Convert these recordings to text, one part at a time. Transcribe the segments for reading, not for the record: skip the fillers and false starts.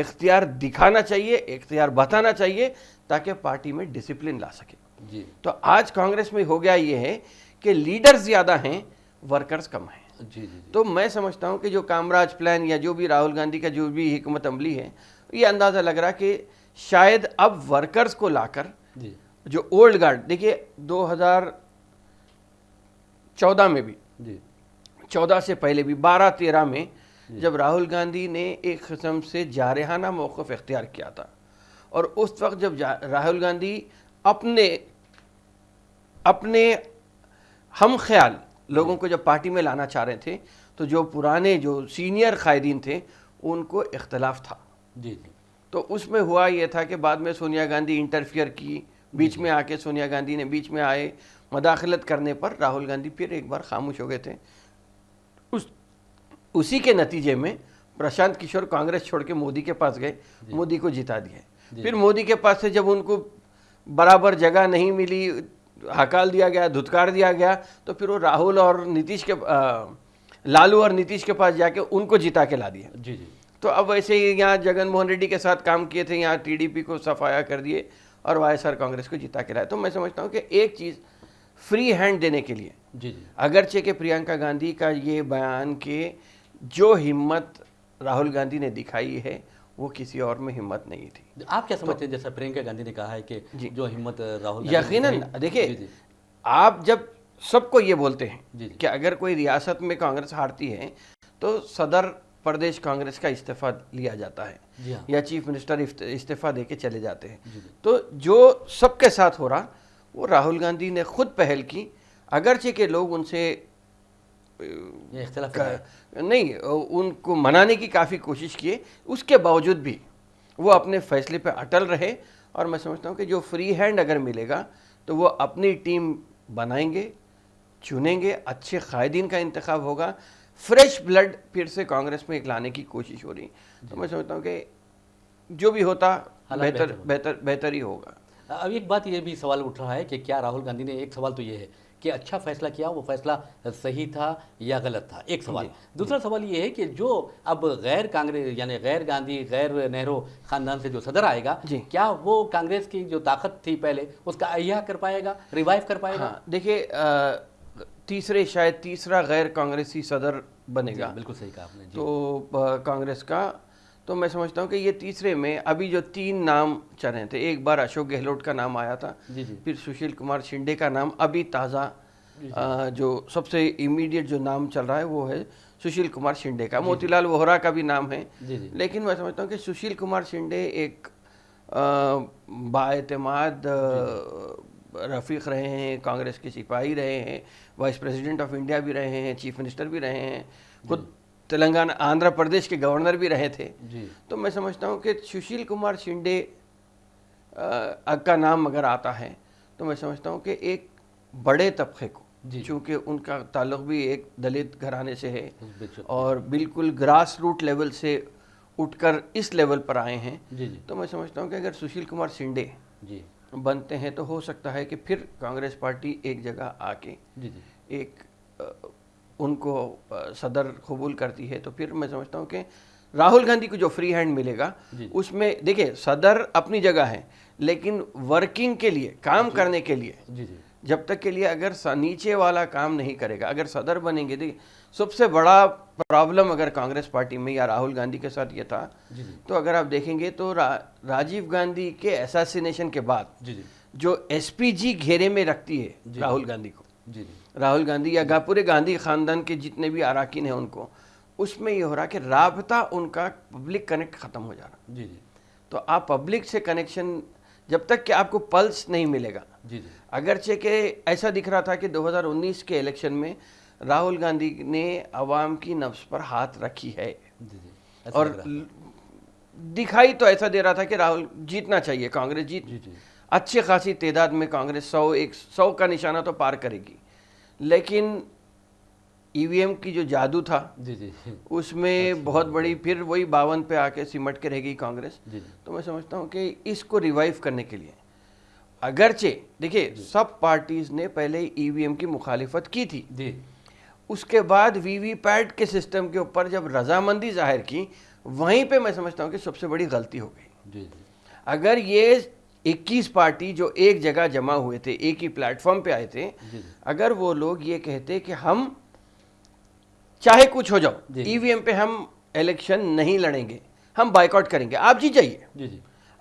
اختیار دکھانا چاہیے، اختیار بتانا چاہیے تاکہ پارٹی میں ڈسپلن لا سکے. جی تو آج کانگریس میں ہو گیا یہ ہے کہ لیڈر زیادہ ہیں، ورکرز کم ہیں. جی جی تو میں سمجھتا ہوں کہ جو کامراج پلان یا جو بھی راہل گاندھی کا جو بھی حکمت عملی ہے، یہ اندازہ لگ رہا کہ شاید اب ورکرز کو لا کر جی جو اولڈ گارڈ، دیکھیے 2014 میں بھی، جی 14 سے پہلے بھی 12-13 میں جب راہل گاندھی نے ایک قسم سے جارحانہ موقف اختیار کیا تھا، اور اس وقت جب راہل گاندھی اپنے ہم خیال لوگوں کو جب پارٹی میں لانا چاہ رہے تھے، تو جو پرانے جو سینئر قائدین تھے ان کو اختلاف تھا. جی جی تو اس میں ہوا یہ تھا کہ بعد میں سونیا گاندھی انٹرفیئر کی، بیچ میں آ کے سونیا گاندھی نے بیچ میں آئے مداخلت کرنے پر راہل گاندھی پھر ایک بار خاموش ہو گئے تھے. اسی کے نتیجے میں پرشانت کشور کانگریس چھوڑ کے مودی کے پاس گئے، مودی کو جتا دیا. پھر مودی کے پاس سے جب ان کو برابر جگہ نہیں ملی، ہکال دیا گیا، دھتکار دیا گیا، تو پھر وہ راہل اور نتیش کے لالو اور نتیش کے پاس جا کے ان کو جتا کے لا دیا. جی جی تو اب ویسے ہی یہاں جگن موہن ریڈی کے ساتھ کام کیے تھے، یہاں ٹی ڈی پی کو صفایا کر دیے اور وائی ایس آر کانگریس کو جتا کے لائے. تو میں سمجھتا ہوں کہ ایک چیز فری ہینڈ دینے کے لیے، جی جی اگرچہ کہ پرینکا گاندھی کا یہ بیان کہ جو ہمت راہل گاندھی نے دکھائی ہے وہ کسی اور میں ہمت نہیں تھی. آپ کیا سمجھتے ہیں، جیسا پرینکا گاندھی نے کہا ہے کہ جو ہمت راہل گاندھی یقیناً نے دیکھیے، جی جی آپ جب سب کو یہ بولتے ہیں جی جی کہ اگر کوئی ریاست میں کانگریس ہارتی ہے تو صدر پردیش کانگریس کا استعفیٰ لیا جاتا ہے، جی ہاں یا چیف منسٹر استعفیٰ دے کے چلے جاتے ہیں. جی جی تو جو سب کے ساتھ ہو رہا وہ راہل گاندھی نے خود پہل کی، اگرچہ کہ لوگ ان سے یہ اختلاف ہے. نہیں، ان کو منانے کی کافی کوشش کیے، اس کے باوجود بھی وہ اپنے فیصلے پہ اٹل رہے. اور میں سمجھتا ہوں کہ جو فری ہینڈ اگر ملے گا تو وہ اپنی ٹیم بنائیں گے، چنیں گے، اچھے قائدین کا انتخاب ہوگا، فریش بلڈ پھر سے کانگریس میں ایک لانے کی کوشش ہو رہی. تو میں سمجھتا ہوں کہ جو بھی ہوتا بہتر ہی ہوگا. اب ایک بات یہ بھی سوال اٹھ رہا ہے کہ کیا راہل گاندھی نے، ایک سوال تو یہ ہے کہ اچھا فیصلہ کیا، وہ فیصلہ صحیح تھا یا غلط تھا، ایک سوال. دوسرا سوال یہ ہے کہ جو اب غیر کانگریس یعنی غیر گاندھی غیر نہرو خاندان سے جو صدر آئے گا، کیا وہ کانگریس کی جو طاقت تھی پہلے اس کا احیا کر پائے گا، ریوائیو کر پائے گا؟ دیکھیے، تیسرا غیر کانگریسی صدر بنے گا. بالکل صحیح کہا آپ نے. تو کانگریس کا، تو میں سمجھتا ہوں کہ یہ تیسرے میں ابھی جو 3 نام چل رہے تھے، ایک بار اشوک گہلوٹ کا نام آیا تھا، پھر سشیل کمار شنڈے کا نام ابھی تازہ جو سب سے امیڈیٹ جو نام چل رہا ہے وہ ہے سشیل کمار شنڈے کا. موتی لال ووہرا کا بھی نام ہے، لیکن میں سمجھتا ہوں کہ سشیل کمار شنڈے ایک بااعتماد رفیق رہے ہیں، کانگریس کے سپاہی رہے ہیں، وائس پریزیڈنٹ آف انڈیا بھی رہے ہیں، چیف منسٹر بھی رہے ہیں، خود تلنگانہ آندھرا پردیش کے گورنر بھی رہے تھے. تو میں سمجھتا ہوں کہ سشیل کمار شنڈے کا نام اگر آتا ہے تو میں سمجھتا ہوں کہ ایک بڑے طبقے کو، چونکہ ان کا تعلق بھی ایک دلت گھرانے سے ہے اور بالکل گراس روٹ لیول سے اٹھ کر اس لیول پر آئے ہیں، تو میں سمجھتا ہوں کہ اگر سشیل کمار شنڈے بنتے ہیں تو ہو سکتا ہے کہ پھر کانگریس پارٹی ایک جگہ آ کے ایک ان کو صدر قبول کرتی ہے. تو پھر میں سمجھتا ہوں کہ راہل گاندھی کو جو فری ہینڈ ملے گا اس میں، دیکھیں صدر اپنی جگہ ہے لیکن ورکنگ کے لیے، کام کرنے کے لیے، جب تک کے لیے اگر نیچے والا کام نہیں کرے گا، اگر صدر بنیں گے، دیکھیں سب سے بڑا پرابلم اگر کانگریس پارٹی میں یا راہل گاندھی کے ساتھ یہ تھا، تو اگر آپ دیکھیں گے تو راجیو گاندھی کے اساسینیشن کے بعد جو ایس پی جی گھیرے میں رکھتی ہے راہل گاندھی کو، راہل گاندھی یا پورے گاندھی خاندان کے جتنے بھی اراکین ہیں ان کو، اس میں یہ ہو رہا کہ رابطہ ان کا پبلک کنیکٹ ختم ہو جا رہا. تو آپ پبلک سے کنیکشن جب تک کہ آپ کو پلس نہیں ملے گا، اگرچہ کہ ایسا دکھ رہا تھا کہ 2019 کے الیکشن میں راہل گاندھی نے عوام کی نفس پر ہاتھ رکھی ہے، اور دکھائی تو ایسا دے رہا تھا کہ راہل جیتنا چاہیے، کانگریس اچھی خاصی تعداد میں کانگریس 100 کا نشانہ تو پار کرے گی، لیکن ای وی ایم کی جو جادو تھا اس میں بہت بڑی پھر وہی 52 پہ آ کے سمٹ کے رہ گئی کانگریس. تو میں سمجھتا ہوں کہ اس کو ریوائیو کرنے کے لیے، اگرچہ دیکھیے سب پارٹیز نے پہلے ای وی ایم کی مخالفت کی تھی، اس کے بعد وی وی پیٹ کے سسٹم کے اوپر جب رضامندی ظاہر کی وہیں پہ میں سمجھتا ہوں کہ سب سے بڑی غلطی ہو گئی. جی جی اگر یہ 21 پارٹی جو ایک جگہ جمع ہوئے تھے, ایک ہی پلیٹ فارم پہ آئے تھے, اگر وہ لوگ یہ کہتے کہ ہم چاہے کچھ ہو جاؤ, ای وی ایم پہ ہم الیکشن نہیں لڑیں گے, ہم بائیک آؤٹ کریں گے, آپ جیت جائیے,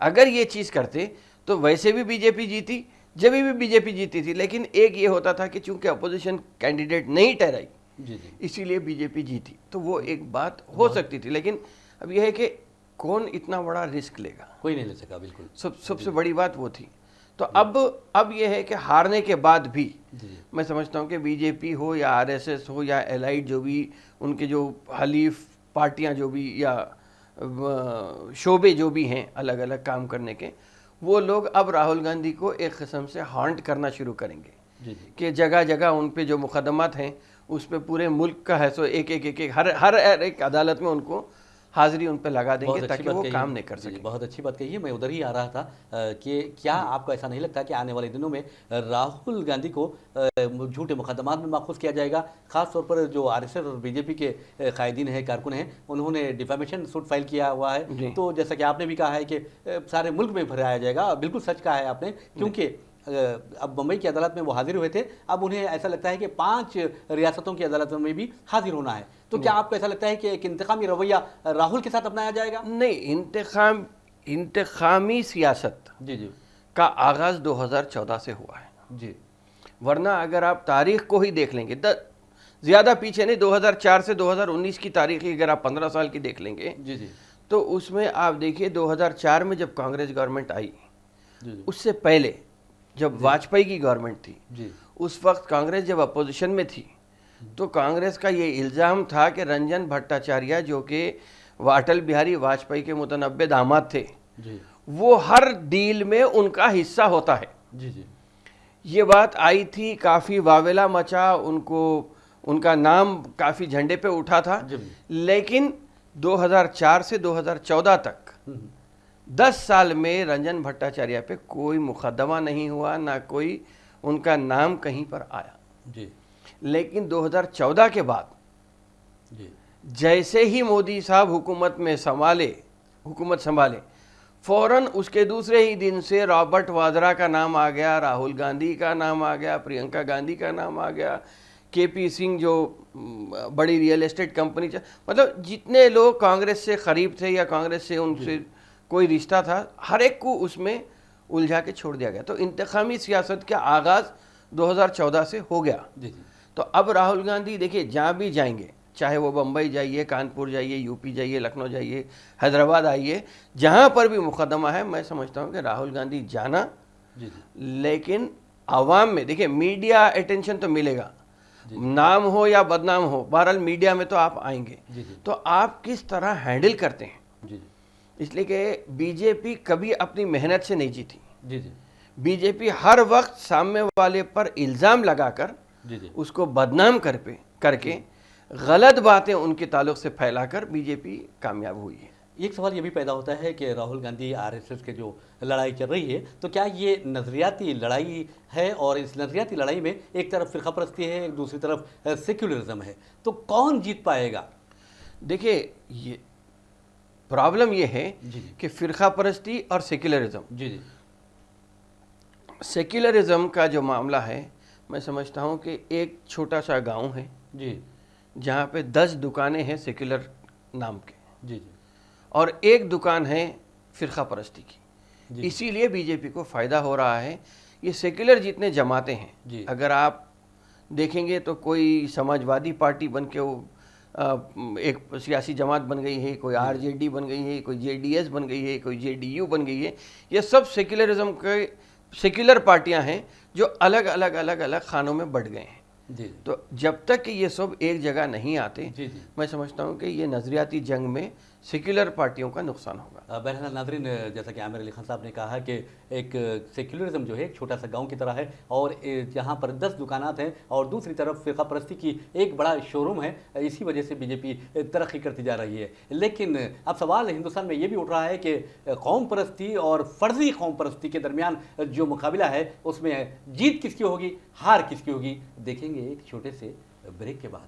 اگر یہ چیز کرتے تو ویسے بھی بی جے پی جیتی, جب بھی بی جے پی جیتی تھی, لیکن ایک یہ ہوتا تھا کہ چونکہ اپوزیشن کینڈیڈیٹ نہیں ٹھہرائی اسی لیے بی جے پی جیتی, تو وہ ایک بات ہو سکتی تھی. لیکن اب یہ ہے کہ کون اتنا بڑا رسک لے گا, کوئی نہیں لے سکا, بالکل سب سے بڑی بات وہ تھی. تو اب یہ ہے کہ ہارنے کے بعد بھی میں سمجھتا ہوں کہ بی جے پی ہو یا آر ایس ایس ہو یا الائڈ جو بھی ان کے جو حلیف پارٹیاں جو بھی یا شعبے جو بھی ہیں الگ الگ کام کرنے کے, وہ لوگ اب راہل گاندھی کو ایک قسم سے ہانٹ کرنا شروع کریں گے کہ جگہ جگہ ان پہ جو مقدمات ہیں اس پہ پورے ملک کا ہے سو ایک ہر ایک عدالت میں ان کو حاضری ان پہ لگا دیں گے تاکہ وہ کام نہیں کر سکیں. بہت اچھی بات کہی ہے. میں ادھر ہی آ رہا تھا کہ کیا آپ کو ایسا نہیں لگتا کہ آنے والے دنوں میں راہل گاندھی کو جھوٹے مقدمات میں ماخوذ کیا جائے گا, خاص طور پر جو آر ایس ایس اور بی جے پی کے قائدین ہیں, کارکن ہیں, انہوں نے ڈیفیمیشن سوٹ فائل کیا ہوا ہے, تو جیسا کہ آپ نے بھی کہا ہے کہ سارے ملک میں پھیلایا جائے گا, بالکل سچ کہا ہے آپ نے, کیونکہ اب بمبئی کی عدالت میں وہ حاضر ہوئے تھے, اب انہیں ایسا لگتا ہے کہ 5 ریاستوں کی عدالتوں میں بھی حاضر ہونا ہے. تو کیا آپ کو ایسا لگتا ہے کہ ایک انتقامی رویہ راہل کے ساتھ اپنایا جائے گا؟ نہیں, انتقامی سیاست کا آغاز 2014 سے ہوا ہے, ورنہ اگر آپ تاریخ کو ہی دیکھ لیں گے, زیادہ پیچھے نہیں, 2004 سے 2019 کی تاریخ اگر آپ 15 سال کی دیکھ لیں گے تو اس میں آپ دیکھیے 2004 میں جب کانگریس گورنمنٹ آئی, اس سے پہلے جب واجپئی کی گورنمنٹ تھی, اس وقت کانگریس جب اپوزیشن میں تھی تو کانگریس کا یہ الزام تھا کہ رنجن بھٹاچاریہ جو کہ اٹل بہاری واجپئی کے متنبع داماد تھے, وہ ہر ڈیل میں ان کا حصہ ہوتا ہے. یہ بات آئی تھی, کافی واویلا مچا, ان کا نام کافی جھنڈے پہ اٹھا تھا, لیکن 2004 سے 2014 تک 10 سال میں رنجن بھٹاچاریہ پہ کوئی مقدمہ نہیں ہوا, نہ کوئی ان کا نام کہیں پر آیا. لیکن 2014 کے بعد جیسے ہی مودی صاحب حکومت سنبھالے, فوراً اس کے دوسرے ہی دن سے رابرٹ وادرا کا نام آ گیا, راہل گاندھی کا نام آ گیا, پرینکا گاندھی کا نام آ گیا, کے پی سنگھ جو بڑی ریئل اسٹیٹ کمپنی, مطلب جتنے لوگ کانگریس سے قریب تھے یا کانگریس سے ان سے کوئی رشتہ تھا, ہر ایک کو اس میں الجھا کے چھوڑ دیا گیا. تو انتقامی سیاست کا آغاز 2014 سے ہو گیا. تو اب راہل گاندھی دیکھیے جہاں بھی جائیں گے, چاہے وہ بمبئی جائیے, کانپور جائیے, یو پی جائیے, لکھنؤ جائیے, حیدرآباد آئیے, جہاں پر بھی مقدمہ ہے, میں سمجھتا ہوں کہ راہل گاندھی جانا, لیکن عوام میں دیکھیے میڈیا اٹینشن تو ملے گا, نام ہو یا بدنام ہو, بہرحال میڈیا میں تو آپ آئیں گے. تو آپ کس طرح ہینڈل کرتے ہیں, اس لیے کہ بی جے پی کبھی اپنی محنت سے نہیں جیتی. بی جے پی ہر وقت سامنے والے پر الزام لگا کر اس کو بدنام کر کے غلط باتیں ان کے تعلق سے پھیلا کر بی جے پی کامیاب ہوئی ہے. ایک سوال یہ بھی پیدا ہوتا ہے کہ Rahul Gandhi R S S کے جو لڑائی چل رہی ہے, تو کیا یہ نظریاتی لڑائی ہے, اور اس نظریاتی لڑائی میں ایک طرف فرقہ پرستی ہے, ایک دوسری طرف سیکولرزم ہے, تو کون جیت پائے گا؟ دیکھیے یہ پرابلم یہ ہے کہ فرقہ پرستی اور سیکولرزم, سیکولرزم کا جو معاملہ ہے, میں سمجھتا ہوں کہ ایک چھوٹا سا گاؤں ہے جہاں پہ 10 دکانیں ہیں سیکولر نام کے, اور ایک دکان ہے فرقہ پرستی کی. اسی لیے بی جے پی کو فائدہ ہو رہا ہے. یہ سیکولر جتنے جماعتیں ہیں, اگر آپ دیکھیں گے تو کوئی سماجوادی پارٹی بن کے ایک سیاسی جماعت بن گئی ہے, کوئی آر جے ڈی بن گئی ہے, کوئی جے ڈی ایس بن گئی ہے, کوئی جے ڈی یو بن گئی ہے. یہ سب سیکولرزم کے سیکولر پارٹیاں ہیں جو الگ الگ خانوں میں بٹ گئے ہیں. تو جب تک کہ یہ سب ایک جگہ نہیں آتے, میں سمجھتا ہوں کہ یہ نظریاتی جنگ میں سیکولر پارٹیوں کا نقصان ہوگا. بہرحال ناظرین, جیسا کہ عامر علی خان صاحب نے کہا کہ ایک سیکولرزم جو ہے ایک چھوٹا سا گاؤں کی طرح ہے, اور جہاں پر 10 دکانات ہیں, اور دوسری طرف فرقہ پرستی کی ایک بڑا شو روم ہے. اسی وجہ سے بی جے پی ترقی کرتی جا رہی ہے. لیکن اب سوال ہندوستان میں یہ بھی اٹھ رہا ہے کہ قوم پرستی اور فرضی قوم پرستی کے درمیان جو مقابلہ ہے, اس میں جیت کس کی ہوگی, ہار کس کی ہوگی, دیکھیں گے ایک چھوٹے سے بریک کے بعد.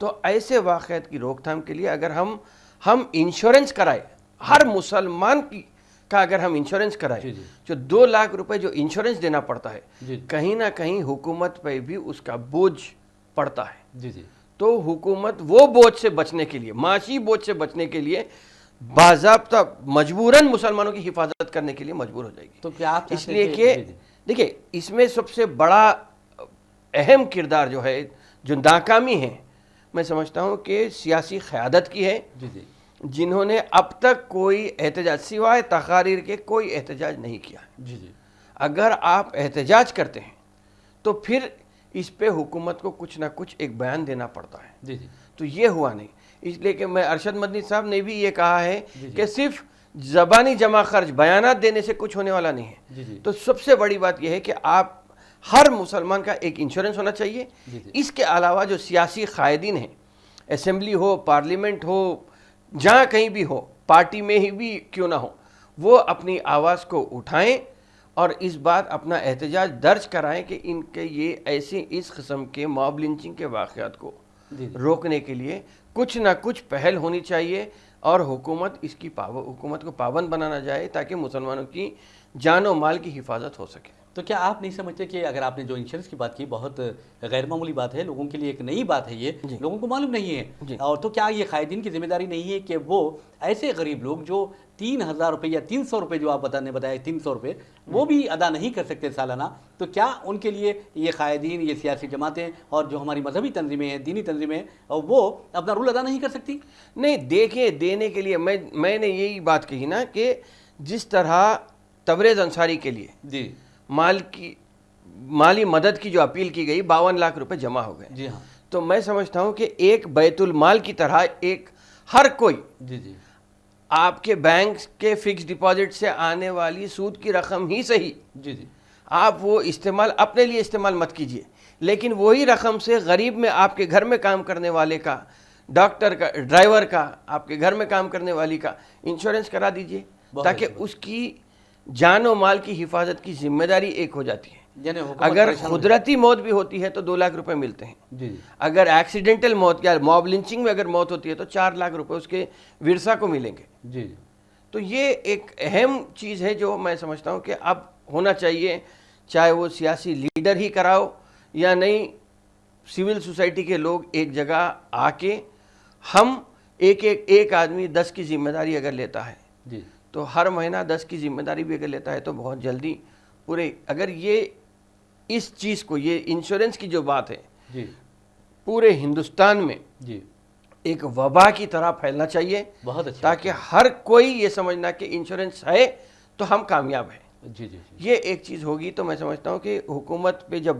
تو ایسے واقعات کی روک تھام کے لیے اگر ہم انشورنس کرائے، ہر مسلمان کا اگر ہم انشورنس کرائے، جو 2 لاکھ روپے جو انشورنس دینا پڑتا ہے، کہیں نہ کہیں حکومت پہ بھی اس کا بوجھ پڑتا ہے. تو حکومت وہ بوجھ سے بچنے کے لیے، معاشی بوجھ سے بچنے کے لیے باضابطہ مجبوراً مسلمانوں کی حفاظت کرنے کے لیے مجبور ہو جائے گی. تو کیا آپ اس لیے کہ دیکھیں اس میں سب سے بڑا اہم کردار جو ہے، جو ناکامی ہے، میں سمجھتا ہوں کہ سیاسی قیادت کی ہے، جنہوں نے اب تک کوئی احتجاج سوائے تقاریر کے کوئی احتجاج نہیں کیا. اگر آپ احتجاج کرتے ہیں تو پھر اس پہ حکومت کو کچھ نہ کچھ ایک بیان دینا پڑتا ہے. تو یہ ہوا نہیں. اس لیے کہ میں ارشد مدنی صاحب نے بھی یہ کہا ہے کہ صرف زبانی جمع خرچ بیانات دینے سے کچھ ہونے والا نہیں ہے. تو سب سے بڑی بات یہ ہے کہ آپ ہر مسلمان کا ایک انشورنس ہونا چاہیے. اس کے علاوہ جو سیاسی قائدین ہیں، اسمبلی ہو، پارلیمنٹ ہو، جہاں کہیں بھی ہو، پارٹی میں ہی بھی کیوں نہ ہو، وہ اپنی آواز کو اٹھائیں اور اس بات اپنا احتجاج درج کرائیں کہ ان کے یہ ایسے اس قسم کے موب لنچنگ کے واقعات کو روکنے کے لیے کچھ نہ کچھ پہل ہونی چاہیے اور حکومت کو پابند بنانا جائے تاکہ مسلمانوں کی جان و مال کی حفاظت ہو سکے. تو کیا آپ نہیں سمجھتے کہ اگر آپ نے جو انشورنس کی بات کی بہت غیر معمولی بات ہے، لوگوں کے لیے ایک نئی بات ہے، یہ لوگوں کو معلوم نہیں ہے، اور تو کیا یہ قائدین کی ذمہ داری نہیں ہے کہ وہ ایسے غریب لوگ جو 3000 روپے یا 300 روپے جو آپ نے بتایا 300 روپے وہ بھی ادا نہیں کر سکتے سالانہ، تو کیا ان کے لیے یہ قائدین، یہ سیاسی جماعتیں اور جو ہماری مذہبی تنظیمیں ہیں، دینی تنظیمیں ہیں، وہ اپنا رول ادا نہیں کر سکتی؟ نہیں، دیکھیں دینے کے لیے میں نے یہی بات کہی نا کہ جس طرح تبریز انصاری کے لیے مالی مدد کی جو اپیل کی گئی 52 لاکھ روپے جمع ہو گئے. تو میں سمجھتا ہوں کہ ایک بیت المال کی طرح ایک ہر کوئی آپ کے بینک کے فکس ڈپازٹ سے آنے والی سود کی رقم ہی صحیح، آپ وہ استعمال اپنے لیے استعمال مت کیجئے، لیکن وہی رقم سے غریب میں آپ کے گھر میں کام کرنے والے کا، ڈاکٹر کا، ڈرائیور کا، آپ کے گھر میں کام کرنے والی کا انشورنس کرا دیجئے تاکہ اس کی جان و مال کی حفاظت کی ذمہ داری ایک ہو جاتی ہے. اگر قدرتی موت بھی ہوتی ہے تو 2 لاکھ روپے ملتے ہیں. اگر ایکسیڈنٹل موت یا موب لنچنگ میں اگر موت ہوتی ہے تو 4 لاکھ روپے اس کے ورثہ کو ملیں گے. تو یہ ایک اہم چیز ہے جو میں سمجھتا ہوں کہ اب ہونا چاہیے، چاہے وہ سیاسی لیڈر ہی کراؤ یا نہیں، سول سوسائٹی کے لوگ ایک جگہ آ کے ہم ایک آدمی 10 کی ذمہ داری اگر لیتا ہے تو ہر مہینہ 10 کی ذمہ داری بھی اگر لیتا ہے تو بہت جلدی پورے، اگر یہ اس چیز کو، یہ انشورنس کی جو بات ہے پورے ہندوستان میں ایک وبا کی طرح پھیلنا چاہیے، تاکہ ہر کوئی یہ سمجھنا کہ انشورنس ہے تو ہم کامیاب ہیں. یہ ایک چیز ہوگی تو میں سمجھتا ہوں کہ حکومت پہ جب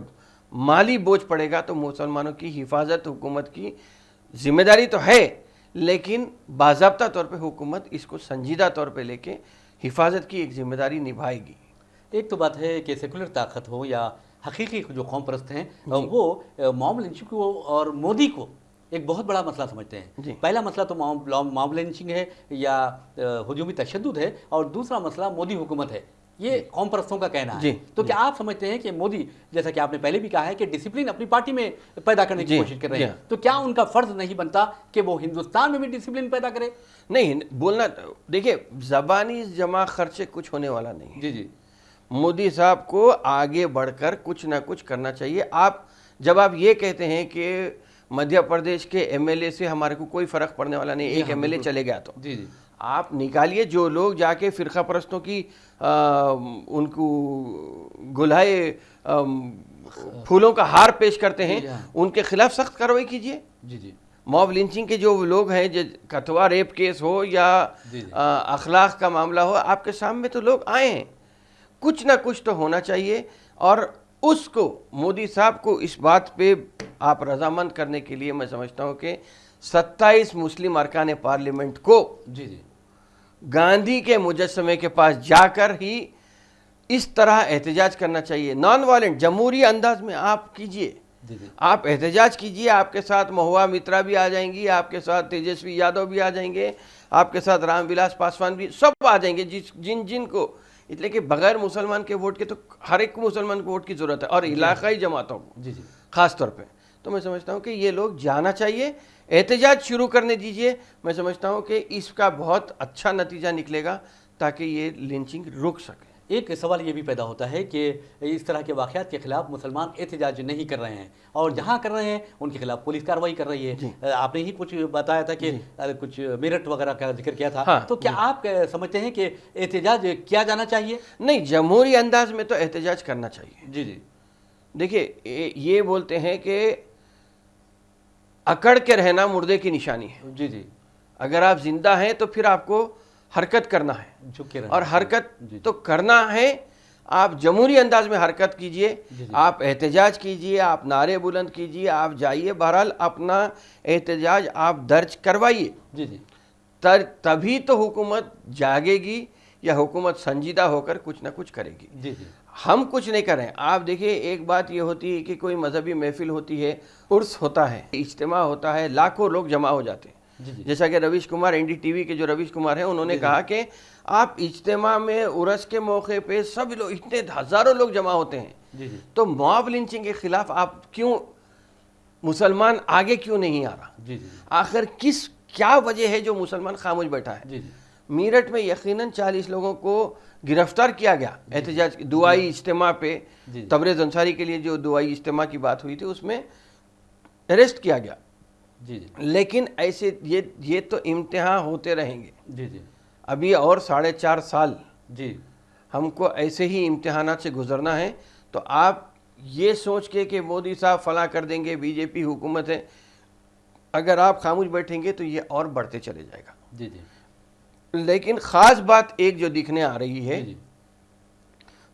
مالی بوجھ پڑے گا تو مسلمانوں کی حفاظت حکومت کی ذمہ داری تو ہے، لیکن باضابطہ طور پہ حکومت اس کو سنجیدہ طور پہ لے کے حفاظت کی ایک ذمہ داری نبھائے گی. ایک تو بات ہے کہ سیکولر طاقت ہو یا حقیقی جو قوم پرست ہیں وہ موب لنچنگ کو اور مودی کو ایک بہت بڑا مسئلہ سمجھتے ہیں. پہلا مسئلہ تو موب لنچنگ ہے یا ہجومی تشدد ہے، اور دوسرا مسئلہ مودی حکومت ہے، یہ قوم پرستوں کا کہنا ہے. تو کیا آپ سمجھتے ہیں کہ مودی، جیسا کہ آپ نے پہلے بھی کہا ہے کہ ڈسپلن اپنی پارٹی میں پیدا کرنے کی کوشش کر رہے ہیں، تو کیا ان کا فرض نہیں بنتا کہ وہ ہندوستان میں بھی ڈسپلن پیدا کرے؟ نہیں بولنا، دیکھیں زبانی جمع خرچ سے کچھ ہونے والا نہیں. مودی صاحب کو آگے بڑھ کر کچھ نہ کچھ کرنا چاہیے. جب آپ یہ کہتے ہیں کہ مدھیہ پردیش کے ایم ایل اے سے ہمارے کو کوئی فرق پڑنے والا نہیں، ایک ایم ایل اے چلے گیا، تو آپ نکالیے جو لوگ جا کے فرقہ پرستوں کی ان کو گلہائے پھولوں کا ہار پیش کرتے ہیں، ان کے خلاف سخت کارروائی کیجیے. موب لنچنگ کے جو لوگ ہیں، جو کتھوا ریپ کیس ہو یا اخلاق کا معاملہ ہو، آپ کے سامنے تو لوگ آئے ہیں، کچھ نہ کچھ تو ہونا چاہیے. اور اس کو مودی صاحب کو اس بات پہ آپ رضامند کرنے کے لیے میں سمجھتا ہوں کہ 27 مسلم ارکان پارلیمنٹ کو گاندھی کے مجسمے کے پاس جا کر ہی اس طرح احتجاج کرنا چاہیے. نان وائلنٹ جمہوری انداز میں آپ کیجئے، آپ احتجاج کیجئے. آپ کے ساتھ مہوا مترا بھی آ جائیں گی، آپ کے ساتھ تیجسوی یادو بھی آ جائیں گے، آپ کے ساتھ رام ولاس پاسوان بھی سب آ جائیں گے، جن کو، اس لیے کہ بغیر مسلمان کے ووٹ کے تو ہر ایک مسلمان کو ووٹ کی ضرورت ہے، اور علاقائی جماعتوں کو خاص طور پہ. تو میں سمجھتا ہوں کہ یہ لوگ جانا چاہیے, احتجاج شروع کرنے دیجئے. میں سمجھتا ہوں کہ اس کا بہت اچھا نتیجہ نکلے گا تاکہ یہ لنچنگ رک سکے. ایک سوال یہ بھی پیدا ہوتا ہے کہ اس طرح کے واقعات کے خلاف مسلمان احتجاج نہیں کر رہے ہیں, اور جہاں کر رہے ہیں ان کے خلاف پولیس کارروائی کر رہی ہے. آپ نے ہی کچھ بتایا تھا کہ کچھ میرٹھ وغیرہ کا ذکر کیا تھا, تو کیا آپ سمجھتے ہیں کہ احتجاج کیا جانا چاہیے؟ نہیں, جمہوری انداز میں تو احتجاج کرنا چاہیے. جی جی. دیکھیے, یہ بولتے ہیں کہ اکڑ کے رہنا مردے کی نشانی ہے. جی جی. اگر آپ زندہ ہیں تو پھر آپ کو حرکت کرنا ہے, اور حرکت تو کرنا ہے. آپ جمہوری انداز میں حرکت کیجئے, آپ احتجاج کیجئے, آپ نعرے بلند کیجئے, آپ جائیے, بہرحال اپنا احتجاج آپ درج کروائیے. جی جی. تبھی تو حکومت جاگے گی یا حکومت سنجیدہ ہو کر کچھ نہ کچھ کرے گی. جی جی. ہم کچھ نہیں کریں. آپ دیکھیں, ایک بات یہ ہوتی ہے کہ کوئی مذہبی محفل ہوتی ہے, عرس ہوتا ہے, اجتماع ہوتا ہے, لاکھوں لوگ جمع ہو جاتے ہیں. جیسا کہ Ravish Kumar, N D T V کے جو رویش کمار ہیں, انہوں نے کہا کہ آپ اجتماع میں عرس کے موقع پہ سب لوگ, اتنے ہزاروں لوگ جمع ہوتے ہیں, تو موب لنچنگ کے خلاف آپ کیوں, مسلمان آگے کیوں نہیں آ رہا؟ آخر کیا وجہ ہے جو مسلمان خاموش بیٹھا ہے؟ میرٹھ میں یقیناً 40 لوگوں کو گرفتار کیا گیا احتجاج دعائی اجتماع پہ. تبریز انصاری کے لیے جو دعائی اجتماع کی بات ہوئی تھی اس میں اریسٹ کیا گیا. لیکن ایسے یہ تو امتحان ہوتے رہیں گے. ابھی اور 4.5 سال ہم کو ایسے ہی امتحانات سے گزرنا ہے. تو آپ یہ سوچ کے کہ مودی صاحب فلاں کر دیں گے, بی جے پی حکومت ہے, اگر آپ خاموش بیٹھیں گے تو یہ اور بڑھتے چلے جائے گا. لیکن خاص بات ایک جو دکھنے آ رہی ہے,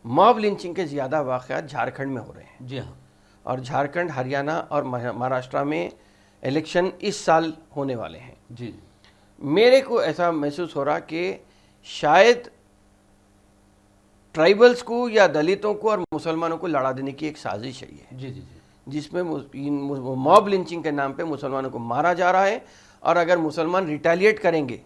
موب لنچنگ کے زیادہ واقعات جھارکھنڈ میں ہو رہے ہیں. جی ہاں. اور جھارکھنڈ, ہریانہ اور مہاراشٹرا میں الیکشن اس سال ہونے والے ہیں. جی. میرے کو ایسا محسوس ہو رہا کہ شاید ٹرائبلز کو یا دلتوں کو اور مسلمانوں کو لڑا دینے کی ایک سازش ہے یہ. جی جی. جس میں موب لنچنگ کے نام پہ مسلمانوں کو مارا جا رہا ہے, اور اگر مسلمان ریٹیلیٹ کریں گے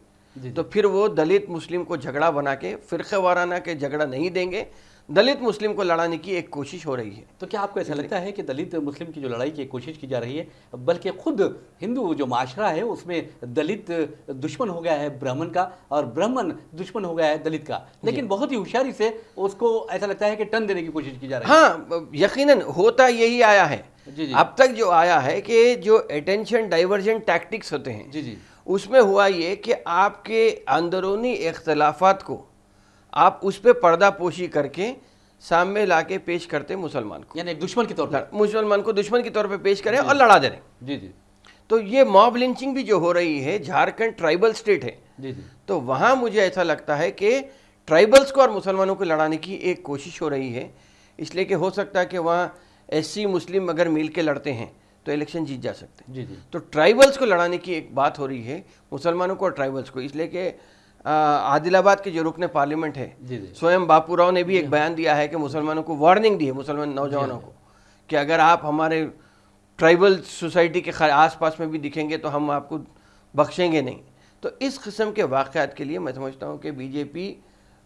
تو پھر وہ دلت مسلم کو جھگڑا بنا کے فرقہ وارانہ کے جھگڑا نہیں دیں گے, دلت مسلم کو لڑانے کی ایک کوشش ہو رہی ہے. تو کیا آپ کو ایسا لگتا ہے کہ دلت مسلم کی جو لڑائی کی کوشش کی جا رہی ہے, بلکہ خود ہندو جو معاشرہ ہے اس میں دلت دشمن ہو گیا ہے برہمن کا, اور برہمن دشمن ہو گیا ہے دلت کا, لیکن بہت ہی ہوشیاری سے اس کو ایسا لگتا ہے کہ ٹن دینے کی کوشش کی جا رہی ہے؟ ہاں, یقیناً ہوتا یہی آیا ہے. اب تک جو آیا ہے کہ جو اٹینشن ڈائیورژن ٹیکٹکس ہوتے ہیں, اس میں ہوا یہ کہ آپ کے اندرونی اختلافات کو آپ اس پہ پردہ پوشی کر کے سامنے لا کے پیش کرتے مسلمان کو, یعنی ایک دشمن کے طور پر, مسلمان کو دشمن کے طور پہ پیش کریں اور لڑا دے رہے ہیں. جی جی. تو یہ موب لنچنگ بھی جو ہو رہی ہے, جھارکھنڈ ٹرائبل سٹیٹ ہے, تو وہاں مجھے ایسا لگتا ہے کہ ٹرائبلز کو اور مسلمانوں کو لڑانے کی ایک کوشش ہو رہی ہے, اس لیے کہ ہو سکتا ہے کہ وہاں ایس سی مسلم اگر مل کے لڑتے ہیں تو الیکشن جیت جا سکتے ہیں. تو ٹرائبلز کو لڑانے کی ایک بات ہو رہی ہے, مسلمانوں کو اور ٹرائبلز کو, اس لیے کہ عادل آباد کے جو رکن پارلیمنٹ ہے سویم باپو راؤ نے بھی ایک بیان دیا ہے کہ مسلمانوں کو وارننگ دی ہے, مسلمان نوجوانوں کو, کہ اگر آپ ہمارے ٹرائبل سوسائٹی کے آس پاس میں بھی دکھیں گے تو ہم آپ کو بخشیں گے نہیں. تو اس قسم کے واقعات کے لیے میں سمجھتا ہوں کہ بی جے پی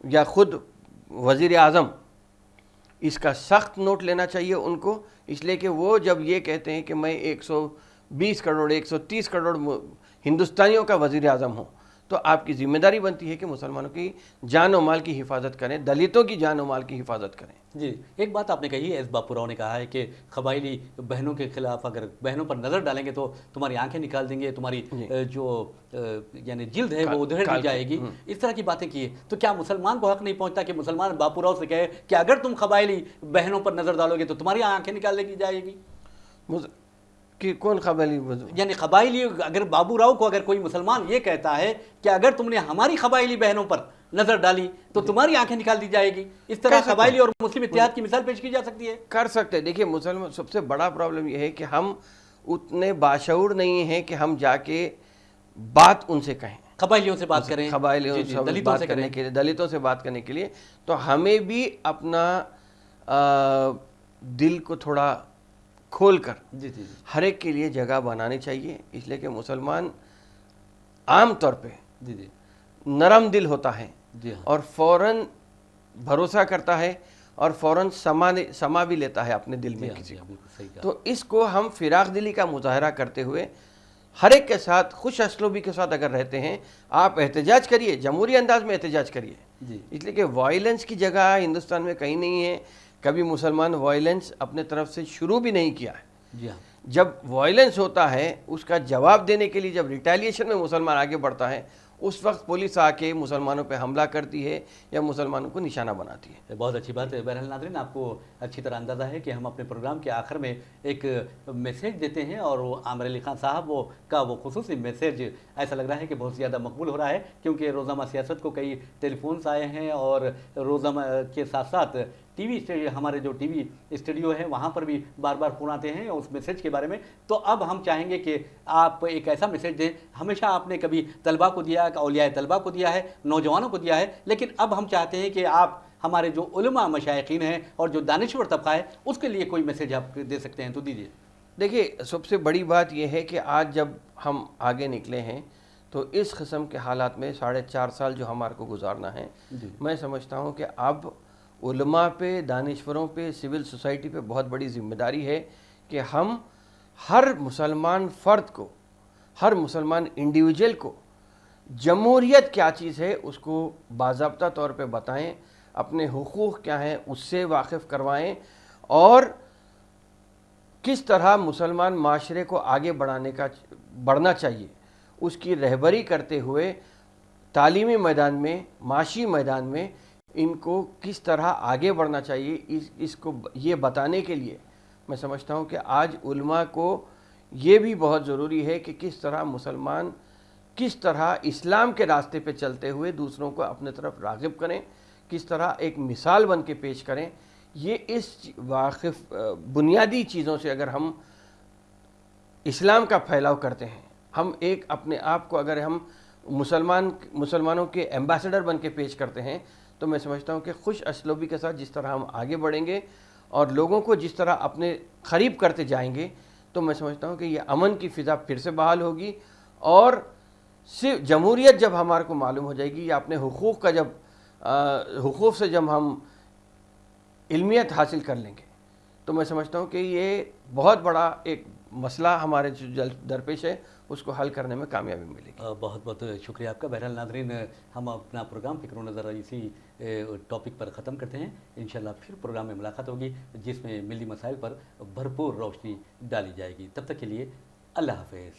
یا خود وزیر اعظم اس کا سخت نوٹ لینا چاہیے ان کو, اس لیے کہ وہ جب یہ کہتے ہیں کہ میں 120 کروڑ 130 کروڑ ہندوستانیوں کا وزیر اعظم ہوں, تو آپ کی ذمہ داری بنتی ہے کہ مسلمانوں کی جان و مال کی حفاظت کریں, دلتوں کی جان و مال کی حفاظت کریں. جی, ایک بات آپ نے کہی ہے, ایس باپو راؤ نے کہا ہے کہ قبائلی بہنوں کے خلاف اگر بہنوں پر نظر ڈالیں گے تو تمہاری آنکھیں نکال دیں گے, تمہاری جو یعنی جلد ہے وہ ادھیڑ دی جائے گی, اس طرح کی باتیں کی. تو کیا مسلمان کو حق نہیں پہنچتا کہ مسلمان باپو راؤ سے کہے کہ اگر تم قبائلی بہنوں پر نظر ڈالو گے تو تمہاری آنکھیں نکال دی جائے گی؟ کہ کون قبائلی, یعنی قبائلی, اگر باپو راؤ کو اگر کوئی مسلمان یہ کہتا ہے کہ اگر تم نے ہماری قبائلی بہنوں پر نظر ڈالی تو تمہاری آنکھیں نکال دی جائے گی, اس طرح قبائلی اور مسلم اتحاد کی مثال پیش کی جا سکتی ہے. کر سکتے. دیکھیے, مسلمان سب سے بڑا پرابلم یہ ہے کہ ہم اتنے باشعور نہیں ہیں کہ ہم جا کے بات ان سے کہیں, قبائلیوں سے بات کریں, قبائلیوں سے بات کرنے کے لیے, دلتوں سے بات کرنے کے لیے. تو ہمیں بھی اپنا دل کو تھوڑا کھول کر ہر ایک کے لیے جگہ بنانی چاہیے, اس لیے کہ مسلمان عام طور پہ نرم دل ہوتا ہے اور فوراً بھروسہ کرتا ہے اور فوراً سما بھی لیتا ہے اپنے دل میں کسی کو. بالکل صحیح کہا. تو اس کو ہم فراق دلی کا مظاہرہ کرتے ہوئے ہر ایک کے ساتھ خوش اسلوبی کے ساتھ اگر رہتے ہیں, آپ احتجاج کریے, جمہوری انداز میں احتجاج کریے, جی اس لیے کہ وائلنس کی جگہ ہندوستان میں کہیں نہیں ہے. کبھی مسلمان وائلنس اپنے طرف سے شروع بھی نہیں کیا ہے. جی ہاں جب وائلنس ہوتا ہے اس کا جواب دینے کے لیے جب ریٹیلیشن میں مسلمان آگے بڑھتا ہے, اس وقت پولیس آ کے مسلمانوں پہ حملہ کرتی ہے یا مسلمانوں کو نشانہ بناتی ہے. بہت اچھی بات ہے. بہرحال ناظرین, آپ کو اچھی طرح اندازہ ہے کہ ہم اپنے پروگرام کے آخر میں ایک میسیج دیتے ہیں, اور وہ عامر علی خان صاحب کا وہ خصوصی میسیج ایسا لگ رہا ہے کہ بہت زیادہ مقبول ہو رہا ہے, کیونکہ روزنامہ سیاست کو کئی ٹیلی فونس آئے ہیں, اور روزنامہ کے ساتھ ساتھ ٹی وی ہمارے جو ٹی وی اسٹوڈیو ہے وہاں پر بھی بار بار فون آتے ہیں اس میسیج کے بارے میں. تو اب ہم چاہیں گے کہ آپ ایک ایسا میسیج دیں. ہمیشہ آپ نے کبھی طلباء کو دیا, اولیاء طلباء کو دیا ہے, نوجوانوں کو دیا ہے, لیکن اب ہم چاہتے ہیں کہ آپ ہمارے جو علماء مشائقین ہیں اور جو دانشور طبقہ ہے اس کے لیے کوئی میسیج آپ دے سکتے ہیں تو دیجیے. دیکھیے, سب سے بڑی بات یہ ہے کہ آج جب ہم آگے نکلے ہیں تو اس قسم کے حالات میں 4.5 سال جو ہمارے کو گزارنا ہے, میں سمجھتا ہوں کہ اب علماء پہ, دانشوروں پہ, سول سوسائٹی پہ بہت بڑی ذمہ داری ہے کہ ہم ہر مسلمان فرد کو, ہر مسلمان انڈیویجول کو جمہوریت کیا چیز ہے اس کو باضابطہ طور پہ بتائیں, اپنے حقوق کیا ہیں اس سے واقف کروائیں, اور کس طرح مسلمان معاشرے کو آگے بڑھنا چاہیے اس کی رہبری کرتے ہوئے تعلیمی میدان میں, معاشی میدان میں ان کو کس طرح آگے بڑھنا چاہیے, اس کو یہ بتانے کے لیے میں سمجھتا ہوں کہ آج علماء کو یہ بھی بہت ضروری ہے کہ کس طرح مسلمان کس طرح اسلام کے راستے پہ چلتے ہوئے دوسروں کو اپنے طرف راغب کریں, کس طرح ایک مثال بن کے پیش کریں. یہ اس بنیادی چیزوں سے اگر ہم اسلام کا پھیلاؤ کرتے ہیں, ہم ایک اپنے آپ کو اگر ہم مسلمانوں کے ایمبیسڈر بن کے پیش کرتے ہیں, تو میں سمجھتا ہوں کہ خوش اسلوبی کے ساتھ جس طرح ہم آگے بڑھیں گے اور لوگوں کو جس طرح اپنے قریب کرتے جائیں گے, تو میں سمجھتا ہوں کہ یہ امن کی فضا پھر سے بحال ہوگی. اور صرف جمہوریت جب ہمارے کو معلوم ہو جائے گی یا اپنے حقوق سے جب ہم علمیت حاصل کر لیں گے, تو میں سمجھتا ہوں کہ یہ بہت بڑا ایک مسئلہ ہمارے جو درپیش ہے اس کو حل کرنے میں کامیابی ملے گی. بہت بہت شکریہ آپ کا. بہرحال ناظرین, ہم اپنا پروگرام فکر و نظر اسی ٹاپک پر ختم کرتے ہیں. انشاءاللہ پھر پروگرام میں ملاقات ہوگی جس میں ملی مسائل پر بھرپور روشنی ڈالی جائے گی. تب تک کے لیے اللہ حافظ.